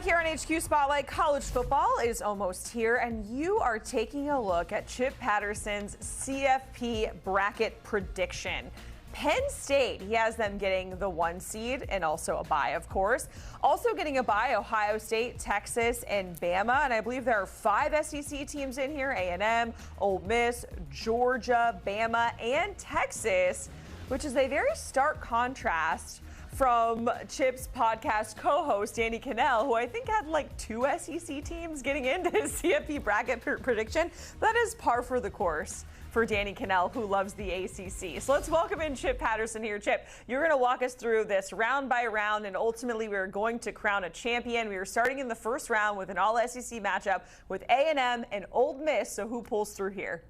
Back here on HQ Spotlight, college football is almost here, and you are taking a look at Chip Patterson's CFP bracket prediction. Penn State, he has them getting the 1 seed and also a bye, of course. Also getting a bye, Ohio State, Texas, and Bama. And I believe there are 5 SEC teams in here: A&M, Ole Miss, Georgia, Bama, and Texas, which is a very stark contrast from Chip's podcast co-host, Danny Cannell, who I think had like 2 SEC teams getting into his CFP bracket prediction. That is par for the course for Danny Cannell, who loves the ACC. So let's welcome in Chip Patterson here. Chip, you're going to walk us through this round by round, and ultimately we're going to crown a champion. We are starting in the first round with an all-SEC matchup with A&M and Ole Miss. So who pulls through here?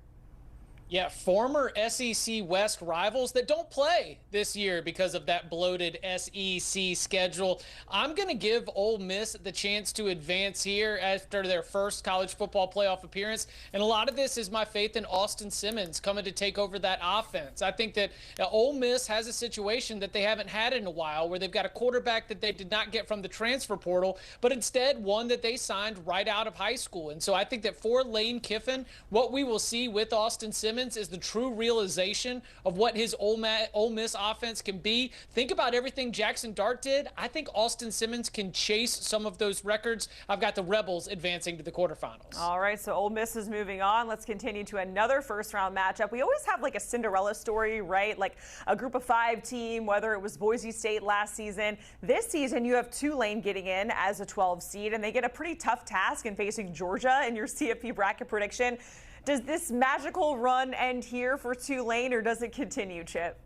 Yeah, former SEC West rivals that don't play this year because of that bloated SEC schedule. I'm going to give Ole Miss the chance to advance here after their first college football playoff appearance. And a lot of this is my faith in Austin Simmons coming to take over that offense. I think that Ole Miss has a situation that they haven't had in a while, where they've got a quarterback that they did not get from the transfer portal, but instead one that they signed right out of high school. And so I think that for Lane Kiffin, what we will see with Austin Simmons is the true realization of what his Ole Miss offense can be. Think about everything Jackson Dart did. I think Austin Simmons can chase some of those records. I've got the Rebels advancing to the quarterfinals. All right, so Ole Miss is moving on. Let's continue to another first-round matchup. We always have like a Cinderella story, right? Like a group of 5 team, whether it was Boise State last season. This season, you have Tulane getting in as a 12 seed, and they get a pretty tough task in facing Georgia in your CFP bracket prediction. Does this magical run end here for Tulane, or does it continue, Chip?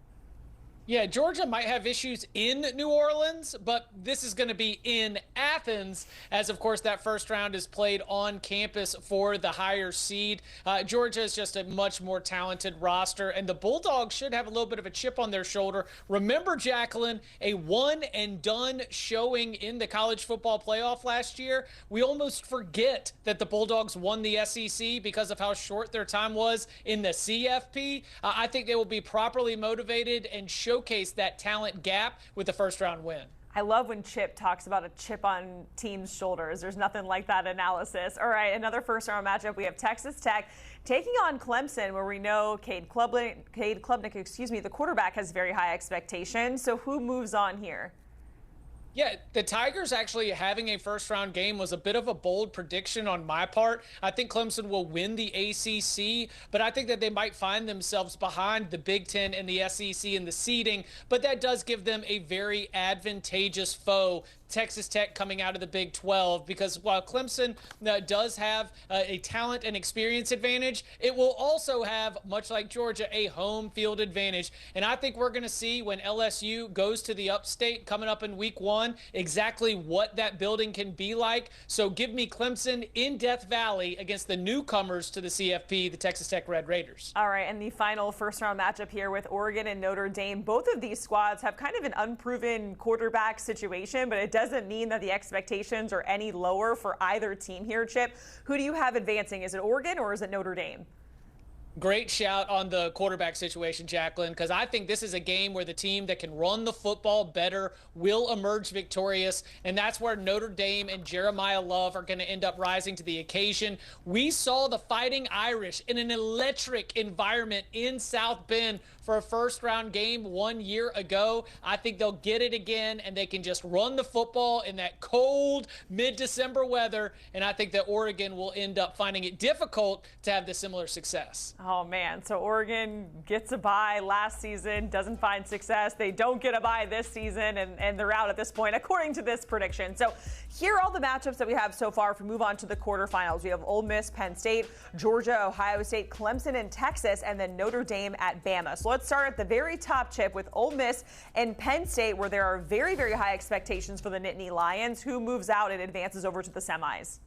Yeah, Georgia might have issues in New Orleans, but this is going to be in Athens, as, of course, that first round is played on campus for the higher seed. Georgia is just a much more talented roster, and the Bulldogs should have a little bit of a chip on their shoulder. Remember, Jacqueline, a one-and-done showing in the college football playoff last year? We almost forget that the Bulldogs won the SEC because of how short their time was in the CFP. I think they will be properly motivated and showcase that talent gap with the first-round win. I love when Chip talks about a chip on teams' shoulders. There's nothing like that analysis. All right, another first-round matchup. We have Texas Tech taking on Clemson, where we know Cade Klubnik, the quarterback, has very high expectations. So who moves on here? Yeah, the Tigers actually having a first-round game was a bit of a bold prediction on my part. I think Clemson will win the ACC, but I think that they might find themselves behind the Big Ten and the SEC in the seeding, but that does give them a very advantageous foe, Texas Tech, coming out of the Big 12, because while Clemson does have a talent and experience advantage, it will also have, much like Georgia, a home field advantage. And I think we're going to see when LSU goes to the upstate coming up in week 1 exactly what that building can be like. So give me Clemson in Death Valley against the newcomers to the CFP, the Texas Tech Red Raiders. All right, and the final first-round matchup here with Oregon and Notre Dame. Both of these squads have kind of an unproven quarterback situation, but it doesn't mean that the expectations are any lower for either team here, Chip. Who do you have advancing? Is it Oregon or is it Notre Dame? Great shout on the quarterback situation, Jacqueline, because I think this is a game where the team that can run the football better will emerge victorious, and that's where Notre Dame and Jeremiah Love are going to end up rising to the occasion. We saw the Fighting Irish in an electric environment in South Bend for a first-round game 1 year ago. I think they'll get it again, and they can just run the football in that cold mid-December weather, and I think that Oregon will end up finding it difficult to have the similar success. Oh, man. So Oregon gets a bye last season, doesn't find success. They don't get a bye this season, and they're out at this point, according to this prediction. So here are all the matchups that we have so far. If we move on to the quarterfinals, we have Ole Miss, Penn State, Georgia, Ohio State, Clemson, and Texas, and then Notre Dame at Bama. So let's start at the very top, Chip, with Ole Miss and Penn State, where there are very, very high expectations for the Nittany Lions. Who moves out and advances over to the semis?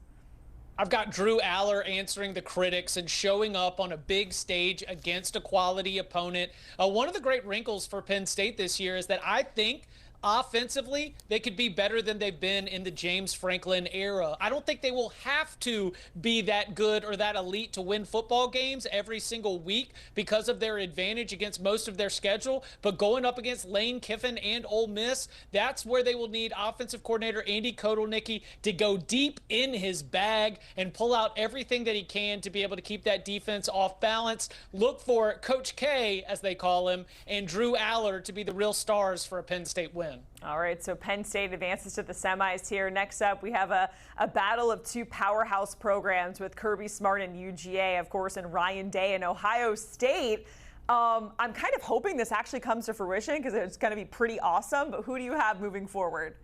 I've got Drew Aller answering the critics and showing up on a big stage against a quality opponent. One of the great wrinkles for Penn State this year is that I think offensively, they could be better than they've been in the James Franklin era. I don't think they will have to be that good or that elite to win football games every single week because of their advantage against most of their schedule. But going up against Lane Kiffin and Ole Miss, that's where they will need offensive coordinator Andy Kotelnicki to go deep in his bag and pull out everything that he can to be able to keep that defense off balance. Look for Coach K, as they call him, and Drew Aller to be the real stars for a Penn State win. All right, so Penn State advances to the semis here. Next up, we have a battle of two powerhouse programs with Kirby Smart and UGA, of course, and Ryan Day and Ohio State. I'm kind of hoping this actually comes to fruition because it's going to be pretty awesome, but who do you have moving forward?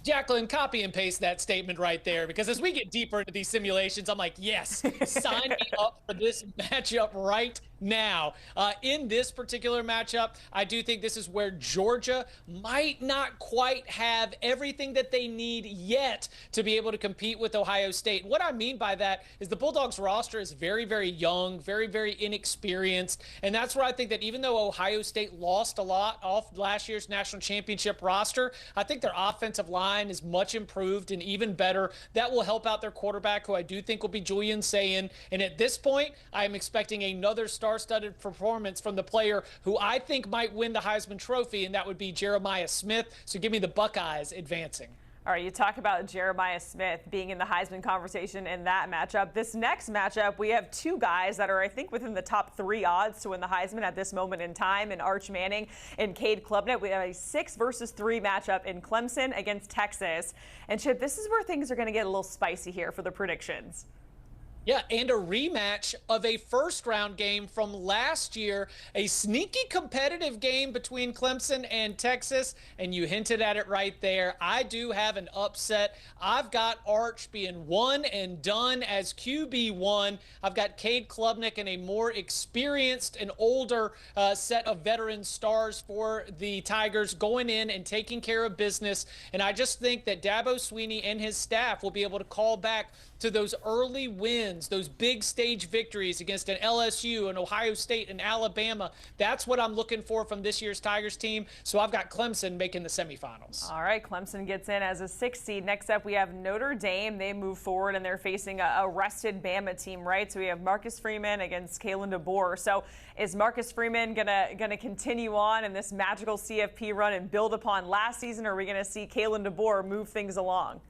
Jacqueline, copy and paste that statement right there, because as we get deeper into these simulations, I'm like, yes, sign me up for this matchup right now. In this particular matchup, I do think this is where Georgia might not quite have everything that they need yet to be able to compete with Ohio State. What I mean by that is the Bulldogs roster is very, very young, very, very inexperienced. And that's where I think that even though Ohio State lost a lot off last year's national championship roster, I think their offensive line is much improved and even better. That will help out their quarterback, who I do think will be Julian Sayin. And at this point, I am expecting another star-studded performance from the player who I think might win the Heisman Trophy, and that would be Jeremiah Smith. So give me the Buckeyes advancing. All right, you talk about Jeremiah Smith being in the Heisman conversation in that matchup. This next matchup, we have two guys that are, I think, within the top 3 odds to win the Heisman at this moment in time, in Arch Manning and Cade Klubnik. We have a 6 versus 3 matchup in Clemson against Texas. And Chip, this is where things are going to get a little spicy here for the predictions. Yeah, and a rematch of a first-round game from last year, a sneaky competitive game between Clemson and Texas, and you hinted at it right there. I do have an upset. I've got Arch being one and done as QB1. I've got Cade Klubnik and a more experienced and older set of veteran stars for the Tigers going in and taking care of business, and I just think that Dabo Swinney and his staff will be able to call back to those early wins, those big stage victories against an LSU, an Ohio State, and Alabama. That's what I'm looking for from this year's Tigers team. So I've got Clemson making the semifinals. All right, Clemson gets in as a 6 seed. Next up, we have Notre Dame. They move forward, and they're facing a rested Bama team, right? So we have Marcus Freeman against Kalen DeBoer. So is Marcus Freeman gonna continue on in this magical CFP run and build upon last season, or are we going to see Kalen DeBoer move things along?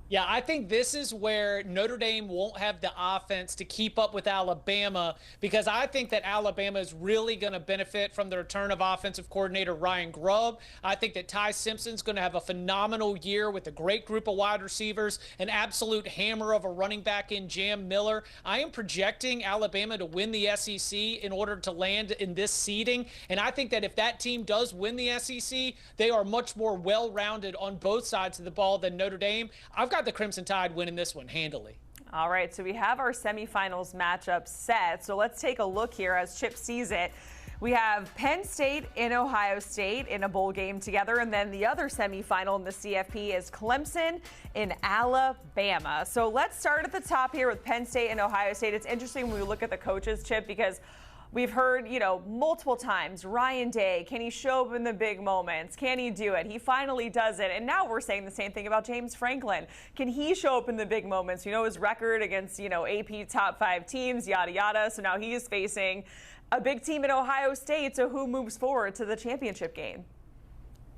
Yeah, I think this is where Notre Dame won't have the offense to keep up with Alabama, because I think that Alabama is really going to benefit from the return of offensive coordinator Ryan Grubb. I think that Ty Simpson's going to have a phenomenal year with a great group of wide receivers, an absolute hammer of a running back in Jam Miller. I am projecting Alabama to win the SEC in order to land in this seeding, and I think that if that team does win the SEC, they are much more well-rounded on both sides of the ball than Notre Dame. I've got the Crimson Tide winning this one handily. All right, so we have our semifinals matchup set. So let's take a look here as Chip sees it. We have Penn State and Ohio State in a bowl game together, and then the other semifinal in the CFP is Clemson in Alabama. So let's start at the top here with Penn State and Ohio State. It's interesting when we look at the coaches, Chip, because we've heard, multiple times, Ryan Day, can he show up in the big moments? Can he do it? He finally does it. And now we're saying the same thing about James Franklin. Can he show up in the big moments? His record against, AP top 5 teams, yada, yada. So now he is facing a big team in Ohio State. So who moves forward to the championship game?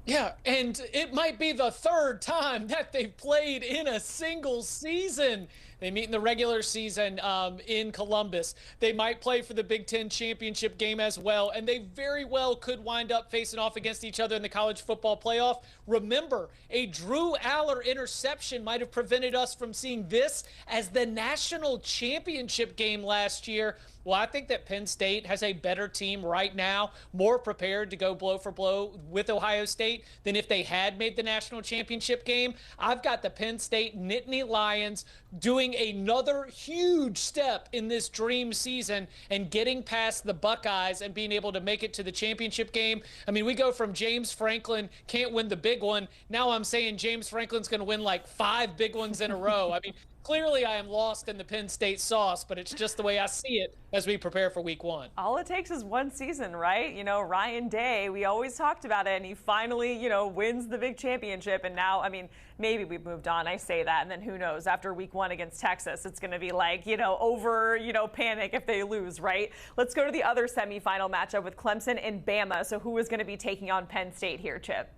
Yeah, and it might be the 3rd time that they've played in a single season. They meet in the regular season in Columbus. They might play for the Big Ten championship game as well, and they very well could wind up facing off against each other in the college football playoff. Remember, a Drew Aller interception might have prevented us from seeing this as the national championship game last year. Well, I think that Penn State has a better team right now, more prepared to go blow for blow with Ohio State than if they had made the national championship game. I've got the Penn State Nittany Lions doing another huge step in this dream season and getting past the Buckeyes and being able to make it to the championship game. I mean, we go from James Franklin can't win the big one. Now I'm saying James Franklin's going to win like 5 big ones in a row. I mean, clearly I am lost in the Penn State sauce, but it's just the way I see it as we prepare for week 1. All it takes is one season, right? You know, Ryan Day, we always talked about it, and he finally, wins the big championship. And now, I mean, maybe we've moved on. I say that, and then who knows? After week 1 against Texas, it's going to be like, panic if they lose, right? Let's go to the other semifinal matchup with Clemson and Bama. So who is going to be taking on Penn State here, Chip?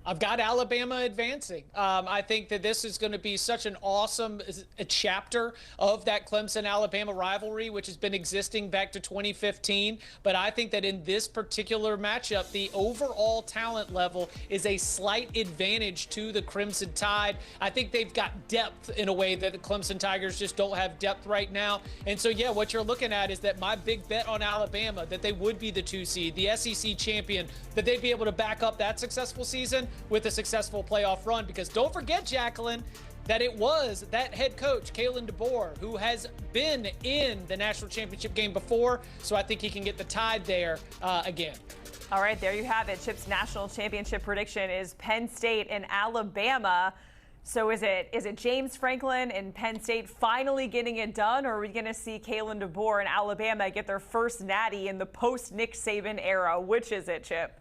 I've got Alabama advancing. I think that this is going to be such an awesome chapter of that Clemson-Alabama rivalry, which has been existing back to 2015. But I think that in this particular matchup, the overall talent level is a slight advantage to the Crimson Tide. I think they've got depth in a way that the Clemson Tigers just don't have depth right now. And so, yeah, what you're looking at is that my big bet on Alabama, that they would be the 2 seed, the SEC champion, that they'd be able to back up that successful season with a successful playoff run. Because don't forget, Jacqueline, that it was that head coach, Kalen DeBoer, who has been in the national championship game before. So I think he can get the Tide there again. All right, there you have it. Chip's national championship prediction is Penn State and Alabama. So is it James Franklin and Penn State finally getting it done, or are we going to see Kalen DeBoer and Alabama get their first natty in the post-Nick Saban era? Which is it, Chip?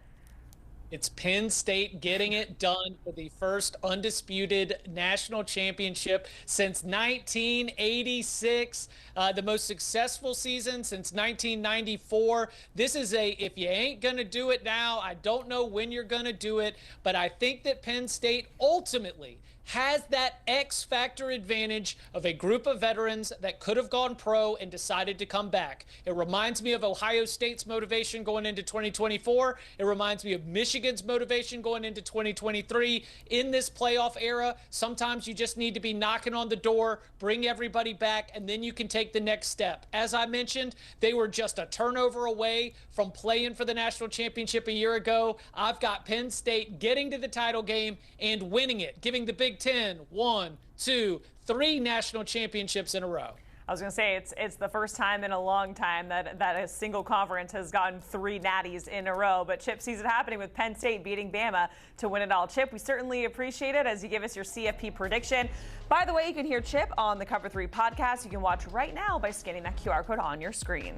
It's Penn State getting it done for the first undisputed national championship since 1986, the most successful season since 1994. This is if you ain't going to do it now, I don't know when you're going to do it, but I think that Penn State ultimately has that X factor advantage of a group of veterans that could have gone pro and decided to come back. It reminds me of Ohio State's motivation going into 2024. It reminds me of Michigan's motivation going into 2023. In this playoff era, sometimes you just need to be knocking on the door, bring everybody back, and then you can take the next step. As I mentioned, they were just a turnover away from playing for the national championship a year ago. I've got Penn State getting to the title game and winning it, giving the Big Ten 1, 2, 3 national championships in a row. I was going to say it's the first time in a long time that a single conference has gotten 3 natties in a row. But Chip sees it happening with Penn State beating Bama to win it all. Chip, we certainly appreciate it as you give us your CFP prediction. By the way, you can hear Chip on the Cover 3 podcast. You can watch right now by scanning that QR code on your screen.